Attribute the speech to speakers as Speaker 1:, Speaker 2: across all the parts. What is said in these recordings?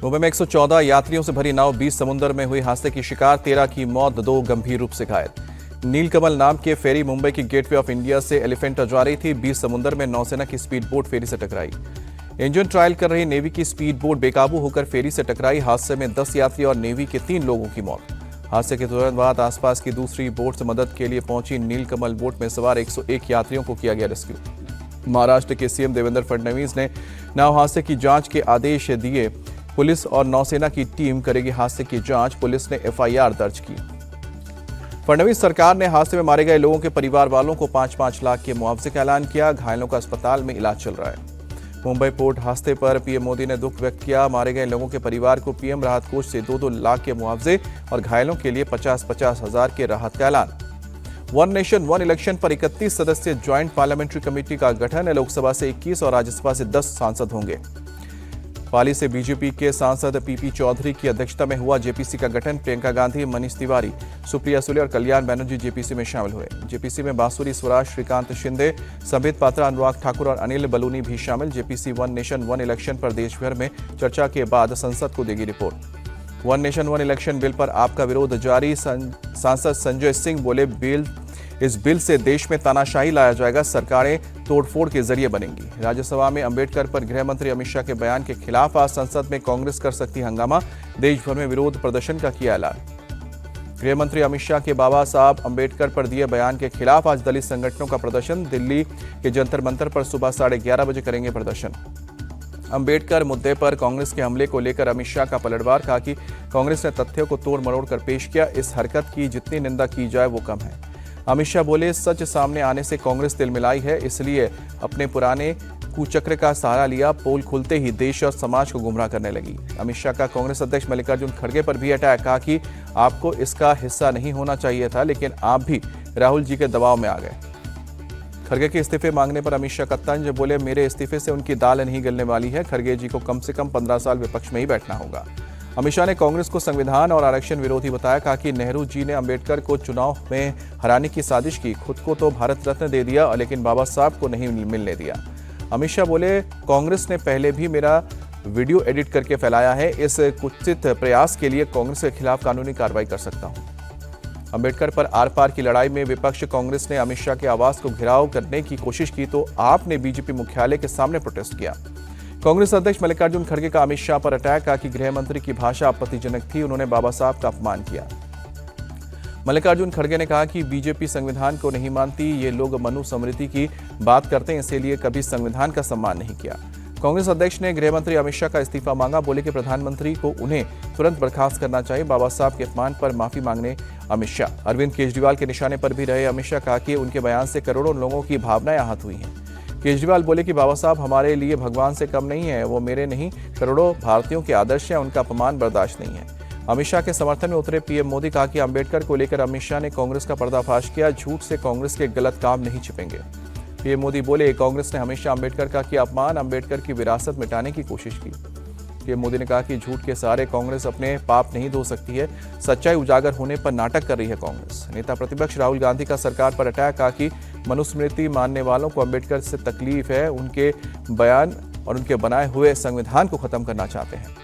Speaker 1: मुंबई में 114 यात्रियों से भरी नाव 20 समुद्र में हुई हादसे की शिकार, 13 की मौत, 2 गंभीर रूप से घायल। नीलकमल नाम के फेरी मुंबई की गेटवे ऑफ इंडिया से एलिफेंटा जा रही थी। 20 समुद्र में नौसेना की स्पीड बोट फेरी से टकराई। इंजन ट्रायल कर रही नेवी की स्पीड बोट बेकाबू होकर फेरी से टकराई। हादसे में 10 यात्री और नेवी के 3 लोगों की मौत। हादसे के तुरंत बाद आसपास की दूसरी बोट से मदद के लिए पहुंची नीलकमल बोट में सवार 101 यात्रियों को किया गया रेस्क्यू। महाराष्ट्र के सीएम देवेंद्र फडणवीस ने नाव हादसे की जांच के आदेश दिए। पुलिस और नौसेना की टीम करेगी हादसे की जांच। पुलिस ने एफआईआर दर्ज की। फडणवीस सरकार ने हादसे में मारे गए लोगों के परिवार वालों को 5-5 लाख के मुआवजे का ऐलान किया। घायलों का अस्पताल में इलाज चल रहा है। मुंबई पोर्ट हादसे पर पीएम मोदी ने दुख व्यक्त किया। मारे गए लोगों के परिवार को पीएम राहत कोष से 2-2 लाख के मुआवजे और घायलों के लिए 50-50 हजार के राहत का ऐलान। वन नेशन वन इलेक्शन पर 31 सदस्यीय ज्वाइंट पार्लियामेंट्री कमेटी का गठन है। लोकसभा से 21 और राज्यसभा से 10 सांसद होंगे। पाली से बीजेपी के सांसद पीपी चौधरी की अध्यक्षता में हुआ जेपीसी का गठन। प्रियंका गांधी, मनीष तिवारी, सुप्रिया सुले और कल्याण बनर्जी जेपीसी में शामिल हुए। जेपीसी में बांसुरी स्वराज, श्रीकांत शिंदे, संबित पात्रा, अनुराग ठाकुर और अनिल बलूनी भी शामिल। JPC one nation one election पर देश भर में चर्चा के बाद संसद को देगी report. One nation one election bill पर आपका विरोध जारी। सांसद संजय सिंह बोले, इस बिल से देश में तानाशाही लाया जाएगा, सरकारें तोड़फोड़ के जरिए बनेंगी। राज्यसभा में अंबेडकर पर गृह मंत्री अमित शाह के बयान के खिलाफ आज संसद में कांग्रेस कर सकती हंगामा। देश भर में विरोध प्रदर्शन का किया ऐलान। गृह मंत्री अमित शाह के बाबा साहब अंबेडकर पर दिए बयान के खिलाफ आज दलित संगठनों का प्रदर्शन। दिल्ली के जंतर मंतर पर सुबह 11:30 बजे करेंगे प्रदर्शन। अंबेडकर मुद्दे पर कांग्रेस के हमले को लेकर अमित शाह का पलटवार। कहा कि कांग्रेस ने तथ्यों को तोड़ मरोड़ कर पेश किया। इस हरकत की जितनी निंदा की जाए वो कम है। अमित शाह बोले, सच सामने आने से कांग्रेस तिलमिलाई है, इसलिए अपने पुराने कुचक्र का सहारा लिया। पोल खुलते ही देश और समाज को गुमराह करने लगी। अमित शाह का कांग्रेस अध्यक्ष मल्लिकार्जुन खड़गे पर भी अटैक। कहा कि आपको इसका हिस्सा नहीं होना चाहिए था, लेकिन आप भी राहुल जी के दबाव में आ गए। खड़गे के इस्तीफे मांगने पर अमित शाह का तंज। बोले, मेरे इस्तीफे से उनकी दाल नहीं गलने वाली है। खड़गे जी को कम से कम 15 साल विपक्ष में ही बैठना होगा। अमित शाह ने कांग्रेस को संविधान और आरक्षण विरोधी बताया। कहा कि नेहरू जी ने अंबेडकर को चुनाव में हराने की साजिश की। खुद को तो भारत रत्न दे दिया, लेकिन बाबा साहब को नहीं मिलने दिया। अमित शाह बोले, कांग्रेस ने पहले भी मेरा वीडियो एडिट करके फैलाया है। इस कुत्सित प्रयास के लिए कांग्रेस के खिलाफ कानूनी कार्रवाई कर सकता हूं। अंबेडकर पर आर पार की लड़ाई में विपक्ष कांग्रेस ने अमित शाह के आवास को घेराव करने की कोशिश की तो आपने बीजेपी मुख्यालय के सामने प्रोटेस्ट किया। कांग्रेस अध्यक्ष मल्लिकार्जुन खड़गे का अमित शाह पर अटैक। कहा कि गृह मंत्री की भाषा आपत्तिजनक थी, उन्होंने बाबा साहब का अपमान किया। मल्लिकार्जुन खड़गे ने कहा कि बीजेपी संविधान को नहीं मानती, ये लोग मनुस्मृति की बात करते हैं, इसीलिए कभी संविधान का सम्मान नहीं किया। कांग्रेस अध्यक्ष ने गृह मंत्री अमित शाह का इस्तीफा मांगा। बोले कि प्रधानमंत्री को उन्हें तुरंत बर्खास्त करना चाहिए। बाबा साहब के अपमान पर माफी मांगने अमित शाह। अरविंद केजरीवाल के निशाने पर भी रहे अमित शाह। कहा कि उनके बयान से करोड़ों लोगों की भावनाएं आहत हुई हैं। केजरीवाल बोले कि बाबा साहब हमारे लिए भगवान से कम नहीं है, वो मेरे नहीं करोड़ों भारतीयों के आदर्श हैं, उनका अपमान बर्दाश्त नहीं है। अमित शाह के समर्थन में उतरे पीएम मोदी। कहा कि अंबेडकर को लेकर अमित शाह ने कांग्रेस का पर्दाफाश किया। झूठ से कांग्रेस के गलत काम नहीं छिपेंगे। पीएम मोदी बोले, कांग्रेस ने हमेशा अंबेडकर का किया अपमान, अंबेडकर की विरासत मिटाने की कोशिश की। पीएम मोदी ने कहा कि झूठ के सहारे कांग्रेस अपने पाप नहीं धो सकती है, सच्चाई उजागर होने पर नाटक कर रही है कांग्रेस। नेता प्रतिपक्ष राहुल गांधी का सरकार पर अटैक। कहा कि मनुस्मृति मानने वालों को अंबेडकर से तकलीफ है, उनके बयान और उनके बनाए हुए संविधान को खत्म करना चाहते हैं।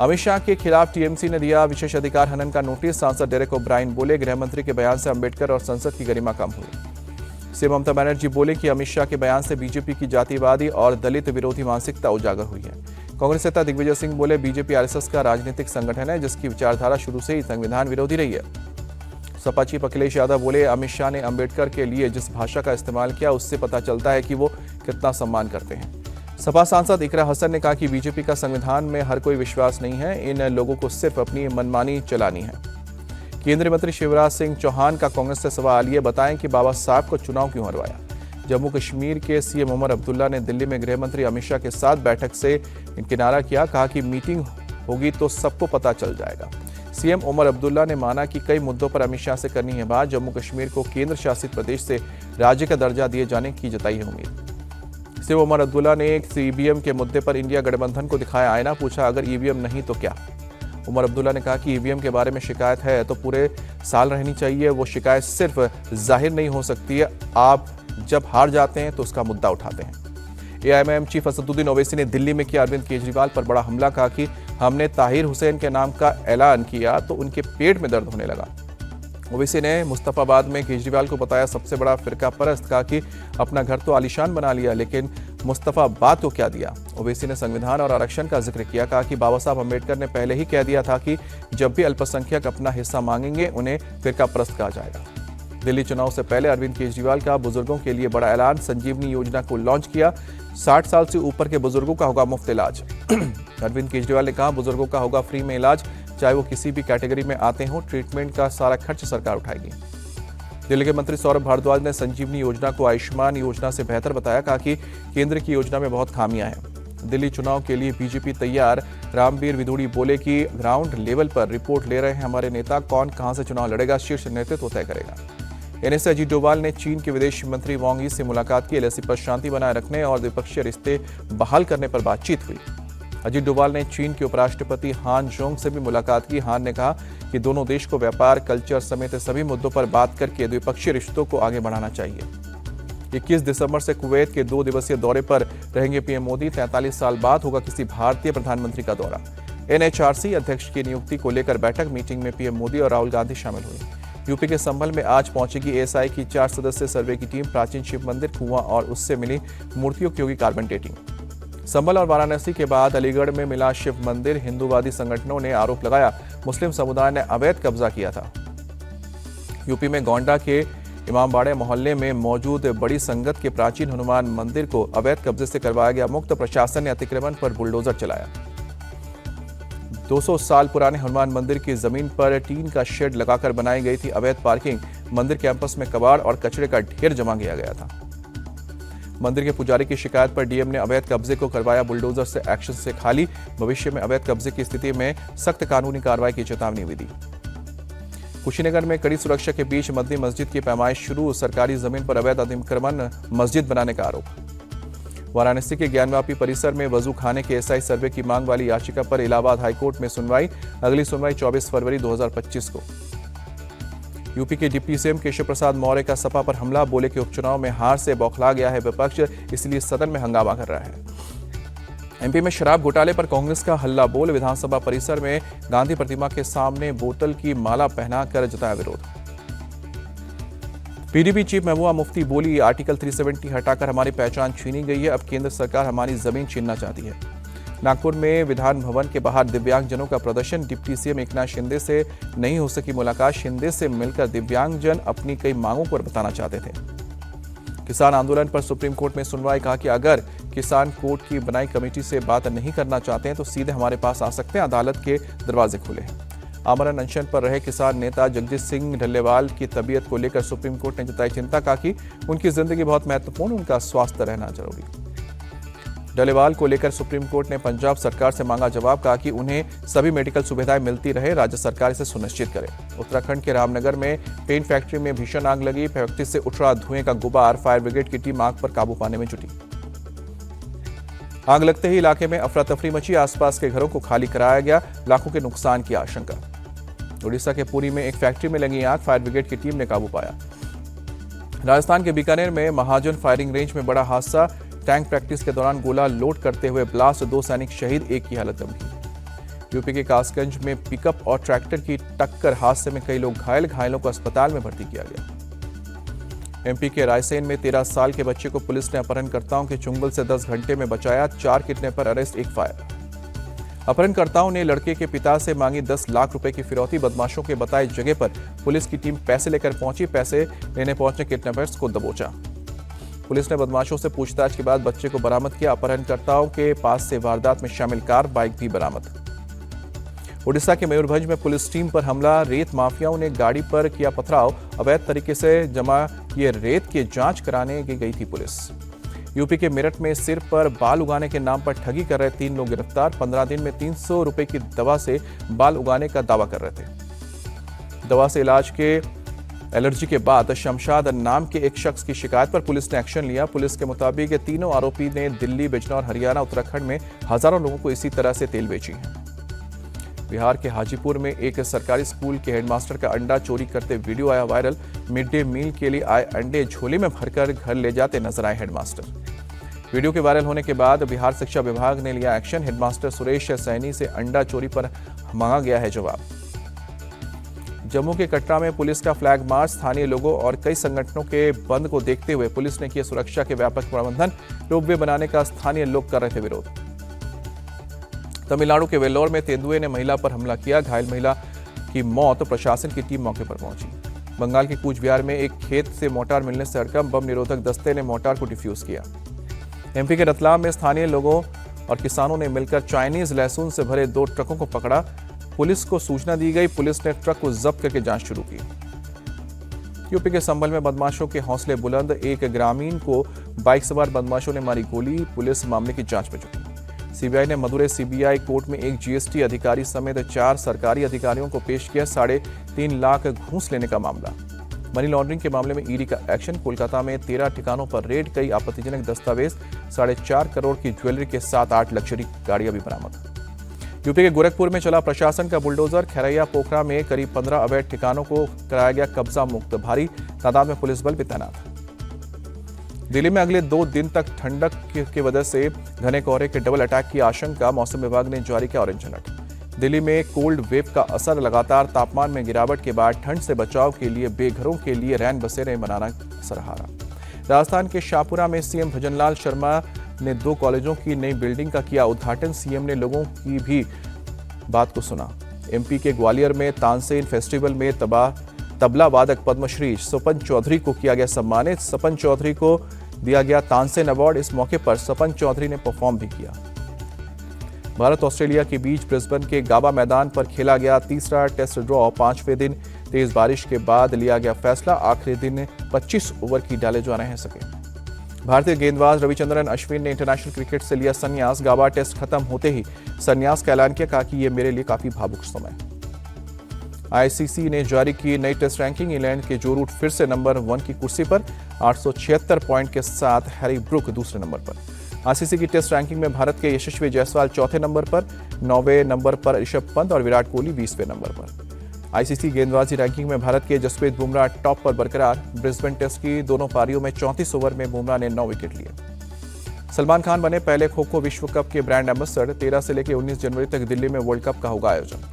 Speaker 1: अमित शाह के खिलाफ टीएमसी ने दिया विशेष अधिकार हनन का नोटिस। सांसद डेरेक ओब्रायन बोले, गृह मंत्री के बयान से अंबेडकर और संसद की गरिमा कम हुई। सीएम ममता बनर्जी बोले कि अमित शाह के बयान से बीजेपी की जातिवादी और दलित विरोधी मानसिकता उजागर हुई है। कांग्रेस नेता दिग्विजय सिंह बोले, बीजेपी आरएसएस का राजनीतिक संगठन है, जिसकी विचारधारा शुरू से ही संविधान विरोधी रही है। सपा चीफ अखिलेश यादव बोले, अमित शाह ने अंबेडकर के लिए जिस भाषा का इस्तेमाल किया उससे पता चलता है कि वो कितना सम्मान करते हैं। सपा सांसद इकरा हसन ने कहा कि बीजेपी का संविधान में हर कोई विश्वास नहीं है, इन लोगों को सिर्फ अपनी मनमानी चलानी है। केंद्रीय मंत्री शिवराज सिंह चौहान का कांग्रेस से सवाल, ये बताएं कि बाबा साहब को चुनाव क्यों हरवाया। जम्मू कश्मीर के सीएम उमर अब्दुल्ला ने दिल्ली में गृह मंत्री अमित शाह के साथ बैठक से किनारा किया। कहा कि मीटिंग होगी तो सबको पता चल जाएगा। सीएम उमर अब्दुल्ला ने माना कि कई मुद्दों पर अमित शाह से करनी है बात। जम्मू कश्मीर को केंद्र शासित प्रदेश से राज्य का दर्जा दिए जाने की जताई है उम्मीद। सीएम उमर अब्दुल्ला ने एक ईवीएम के मुद्दे पर इंडिया गठबंधन को दिखाया आईना। पूछा, अगर ईवीएम नहीं तो क्या। उमर अब्दुल्ला ने कहा कि ईवीएम के बारे में शिकायत है तो पूरे साल रहनी चाहिए, वो शिकायत सिर्फ जाहिर नहीं हो सकती है, आप जब हार जाते हैं तो उसका मुद्दा उठाते हैं। एआईएमआईएम चीफ असदुद्दीन ओवैसी ने दिल्ली में किया अरविंद केजरीवाल पर बड़ा हमला। कहा कि हमने ताहिर हुसैन के नाम का ऐलान किया तो उनके पेट में दर्द होने लगा। ओवैसी ने मुस्तफाबाद में केजरीवाल को बताया सबसे बड़ा फिरका परस्त, कहा कि अपना घर तो आलीशान बना लिया लेकिन मुस्तफाबाद को क्या दिया। ओवैसी ने संविधान और आरक्षण का जिक्र किया, कहा कि बाबा साहब अम्बेडकर ने पहले ही कह दिया था कि जब भी अल्पसंख्यक अपना हिस्सा मांगेंगे उन्हें फिरका परस्त कहा जाएगा। दिल्ली चुनाव से पहले अरविंद केजरीवाल का बुजुर्गों के लिए बड़ा ऐलान, संजीवनी योजना को लॉन्च किया। 60 साल से ऊपर के बुजुर्गों का होगा मुफ्त इलाज। अरविंद केजरीवाल ने कहा बुजुर्गों का होगा फ्री में इलाज, चाहे वो किसी भी कैटेगरी में आते हों, ट्रीटमेंट का सारा खर्च सरकार उठाएगी। दिल्ली के मंत्री सौरभ भारद्वाज ने संजीवनी योजना को आयुष्मान योजना से बेहतर बताया, कहा कि केंद्र की योजना में बहुत खामियां हैं। दिल्ली चुनाव के लिए बीजेपी तैयार, रामबीर विधूड़ी बोले कि ग्राउंड लेवल पर रिपोर्ट ले रहे हैं हमारे नेता, कौन कहां से चुनाव लड़ेगा शीर्ष नेतृत्व तय करेगा। एनएसए अजीत डोभाल ने चीन के विदेश मंत्री वांग यी से मुलाकात की। एलएसी पर शांति बनाए रखने और द्विपक्षीय रिश्ते बहाल करने पर बातचीत हुई। अजीत डोभाल ने चीन के उपराष्ट्रपति हान जोंग से भी मुलाकात की। हान ने कहा कि दोनों देश को व्यापार, कल्चर समेत सभी मुद्दों पर बात करके द्विपक्षीय रिश्तों को आगे बढ़ाना चाहिए। 21 दिसंबर से कुवैत के 2 दिवसीय दौरे पर रहेंगे पीएम मोदी। 43 साल बाद होगा किसी भारतीय प्रधानमंत्री का दौरा। एनएचआरसी अध्यक्ष की नियुक्ति को लेकर बैठक मीटिंग में पीएम मोदी और राहुल गांधी शामिल हुए। यूपी के संभल में आज पहुंचेगी एएसआई की 4 सदस्यीय सर्वे की टीम। प्राचीन शिव मंदिर, कुआं और उससे मिली मूर्तियों की होगी कार्बन डेटिंग। संभल और वाराणसी के बाद अलीगढ़ में मिला शिव मंदिर। हिंदूवादी संगठनों ने आरोप लगाया मुस्लिम समुदाय ने अवैध कब्जा किया था। यूपी में गोंडा के इमामबाड़े मोहल्ले में मौजूद बड़ी संगत के प्राचीन हनुमान मंदिर को अवैध कब्जे से करवाया गया मुक्त। प्रशासन ने अतिक्रमण पर बुलडोजर चलाया। 200 साल पुराने हनुमान मंदिर की जमीन पर टीन का शेड लगाकर बनाई गई थी अवैध पार्किंग। मंदिर कैंपस में कबाड़ और कचरे का ढेर जमा किया गया था। मंदिर के पुजारी की शिकायत पर डीएम ने अवैध कब्जे को करवाया बुलडोजर से एक्शन से खाली। भविष्य में अवैध कब्जे की स्थिति में सख्त कानूनी कार्रवाई की चेतावनी भी दी। कुशीनगर में कड़ी सुरक्षा के बीच मदनी मस्जिद की पैमाइश शुरू। सरकारी जमीन पर अवैध अतिक्रमण, मस्जिद बनाने का आरोप। वाराणसी के ज्ञानवापी परिसर में वजू खाने के एसआई सर्वे की मांग वाली याचिका पर इलाहाबाद हाईकोर्ट में सुनवाई। अगली सुनवाई 24 फरवरी 2025 को। यूपी के डिप्टी सीएम केशव प्रसाद मौर्य का सपा पर हमला, बोले कि उपचुनाव में हार से बौखला गया है विपक्ष, इसलिए सदन में हंगामा कर रहा है। एमपी में शराब घोटाले पर कांग्रेस का हल्ला बोल। विधानसभा परिसर में गांधी प्रतिमा के सामने बोतल की माला पहनाकर जताया विरोध। पीडीपी चीफ महबूबा मुफ्ती बोली आर्टिकल 370 हटाकर हमारी पहचान छीनी गई है, अब केंद्र सरकार हमारी जमीन छीनना चाहती है। नागपुर में विधान भवन के बाहर दिव्यांगजनों का प्रदर्शन। डिप्टी सीएम एकनाथ शिंदे से नहीं हो सकी मुलाकात। शिंदे से मिलकर दिव्यांगजन अपनी कई मांगों को बताना चाहते थे। किसान आंदोलन पर सुप्रीम कोर्ट में सुनवाई, कहा कि अगर किसान कोर्ट की बनाई कमेटी से बात नहीं करना चाहते हैं तो सीधे हमारे पास आ सकते हैं, अदालत के दरवाजे खुले हैं। आमरण अनशन पर रहे किसान नेता जगजीत सिंह ढल्लेवाल की तबीयत को लेकर सुप्रीम कोर्ट ने जताई चिंता, कहा कि उनकी जिंदगी बहुत महत्वपूर्ण, उनका स्वास्थ्य रहना जरूरी। ढल्लेवाल को लेकर सुप्रीम कोर्ट ने पंजाब सरकार से मांगा जवाब, कहा कि उन्हें सभी मेडिकल सुविधाएं मिलती रहे, राज्य सरकार इसे सुनिश्चित करे। उत्तराखंड के रामनगर में पेंट फैक्ट्री में भीषण आग लगी। फैक्ट्री से उठ रहा धुएं का गुबार, फायर ब्रिगेड की टीम आग पर काबू पाने में जुटी। आग लगते ही इलाके में अफरा तफरी मची, आसपास के घरों को खाली कराया गया, लाखों के नुकसान की आशंका। उड़ीसा के पुरी में एक फैक्ट्री में लगी आग, फायर ब्रिगेड की टीम ने काबू पाया। राजस्थान के बीकानेर में महाजन फायरिंग रेंज में बड़ा हादसा, टैंक प्रैक्टिस के दौरान गोला लोड करते हुए ब्लास्ट, 2 सैनिक शहीद, एक की हालत गंभीर। यूपी के कासगंज में पिकअप और ट्रैक्टर की टक्कर, हादसे में कई लोग घायल, घायलों को अस्पताल में भर्ती किया गया। एमपी के रायसेन में 13 साल के बच्चे को पुलिस ने अपहरणकर्ताओं के चुंगल से 10 घंटे में बचाया, 4 किडनैपर अरेस्ट, 1 फायर। अपहरणकर्ताओं ने लड़के के पिता से मांगी 10 लाख रुपए की फिरौती, बदमाशों के बताए जगह पर पुलिस की टीम पैसे लेकर पहुंची, पैसे लेने पहुंचे किडनैपर्स को दबोचा। पुलिस ने बदमाशों से पूछताछ के बाद बच्चे को बरामद किया। अपहरणकर्ताओं के पास से वारदात में शामिल कार, बाइक भी बरामद। उड़ीसा के मयूरभंज में पुलिस टीम पर हमला, रेत माफियाओं ने गाड़ी पर किया पथराव, अवैध तरीके से जमा किए रेत की जांच कराने गई थी पुलिस। यूपी के मेरठ में सिर पर बाल उगाने के नाम पर ठगी कर रहे 3 लोग गिरफ्तार, 15 दिन में 300 रुपए की दवा से बाल उगाने का दावा कर रहे थे। दवा से इलाज के एलर्जी के बाद शमशाद नाम के एक शख्स की शिकायत पर पुलिस ने एक्शन लिया। पुलिस के मुताबिक तीनों आरोपी ने दिल्ली, बिजनौर, हरियाणा, उत्तराखंड में हजारों लोगों को इसी तरह से तेल बेची है। बिहार के हाजीपुर में एक सरकारी स्कूल के हेडमास्टर का अंडा चोरी करते वीडियो आया वायरल। मिड डे मील के लिए आए अंडे झोले में भरकर घर ले जाते नजर आए हेडमास्टर। वीडियो के वायरल होने के बाद बिहार शिक्षा विभाग ने लिया एक्शन। हेडमास्टर सुरेश सैनी से अंडा चोरी पर मांगा गया है जवाब। जम्मू के कटरा में पुलिस का फ्लैग मार्च। स्थानीय लोगों और कई संगठनों के बंद को देखते हुए पुलिस ने किया सुरक्षा के व्यापक प्रबंधन। रोपवे बनाने का स्थानीय लोग कर रहे थे विरोध। तमिलनाडु के वेल्लोर में तेंदुए ने महिला पर हमला किया। घायल महिला की मौत। प्रशासन की टीम मौके पर पहुंची। बंगाल के कूच बिहार में एक खेत से मोर्टार मिलने से हड़कंप। बम निरोधक दस्ते ने मोर्टार को डिफ्यूज किया। एमपी के रतलाम में स्थानीय लोगों और किसानों ने मिलकर चाइनीज लहसुन से भरे 2 ट्रकों को पकड़ा। पुलिस को सूचना दी गई। पुलिस ने ट्रक को जब्त करके जांच शुरू की। यूपी के संभल में बदमाशों के हौसले बुलंद। एक ग्रामीण को बाइक सवार बदमाशों ने मारी गोली। पुलिस मामले की जांच में जुटी। सीबीआई ने मदुरै सीबीआई कोर्ट में एक जीएसटी अधिकारी समेत 4 सरकारी अधिकारियों को पेश किया। 3.5 लाख घूस लेने का मामला। मनी लॉन्ड्रिंग के मामले में ईडी का एक्शन। कोलकाता में 13 ठिकानों पर रेड। कई आपत्तिजनक दस्तावेज। 4.5 करोड़ की ज्वेलरी के साथ 8 लग्जरी गाड़ियां भी बरामद। यूपी के गोरखपुर में चला प्रशासन का बुलडोजर। खैरैया पोखरा में करीब 15 अवैध ठिकानों को कराया गया कब्जा मुक्त। भारी तादाद में पुलिस बल भी तैनात। दिल्ली में अगले 2 दिन तक ठंडक की वजह से घने कोहरे के डबल अटैक की आशंका। मौसम विभाग ने जारी किया ऑरेंज अलर्ट। दिल्ली में कोल्ड वेव का असर। लगातार तापमान में गिरावट के बाद ठंड से बचाव के लिए बेघरों के लिए रैन बसेरे बनाना सराहा। राजस्थान के शाहपुरा में सीएम भजनलाल शर्मा ने 2 कॉलेजों की नई बिल्डिंग का किया उद्घाटन। सीएम ने लोगों की भी बात को सुना। एमपी के ग्वालियर में तानसेन फेस्टिवल में तबला वादक पद्मश्री सपन चौधरी को किया गया सम्मानित। सपन चौधरी को दिया गया तानसेन अवार्ड। इस मौके पर सपन चौधरी ने परफॉर्म भी किया। भारत ऑस्ट्रेलिया के बीच ब्रिस्बेन के गाबा मैदान पर खेला गया तीसरा टेस्ट ड्रॉ। 5वें दिन तेज बारिश के बाद लिया गया फैसला। आखिरी दिन 25 ओवर की डाले जाने हैं सके। भारतीय गेंदबाज रविचंद्रन अश्विन ने इंटरनेशनल क्रिकेट से लिया संन्यास। गाबा टेस्ट खत्म होते ही संन्यास का ऐलान किया। कहा कि यह मेरे लिए काफी भावुक समय। आईसीसी ने जारी की नई टेस्ट रैंकिंग। इंग्लैंड के जो रूट फिर से नंबर 1 की कुर्सी पर। 876 पॉइंट के साथ हैरी ब्रुक दूसरे नंबर पर। आईसीसी की टेस्ट रैंकिंग में भारत के यशस्वी जायसवाल चौथे नंबर पर। 9वें नंबर पर ऋषभ पंत और विराट कोहली 20वें नंबर पर। आईसीसी गेंदबाजी रैंकिंग में भारत के जसप्रीत बुमराह टॉप पर बरकरार। ब्रिस्बेन टेस्ट की दोनों पारियों में 34 ओवर में बुमराह ने 9 विकेट लिए। सलमान खान बने पहले खो खो विश्व कप के ब्रांड एम्बेसडर। 13 से लेकर 19 जनवरी तक दिल्ली में वर्ल्ड कप का होगा आयोजन।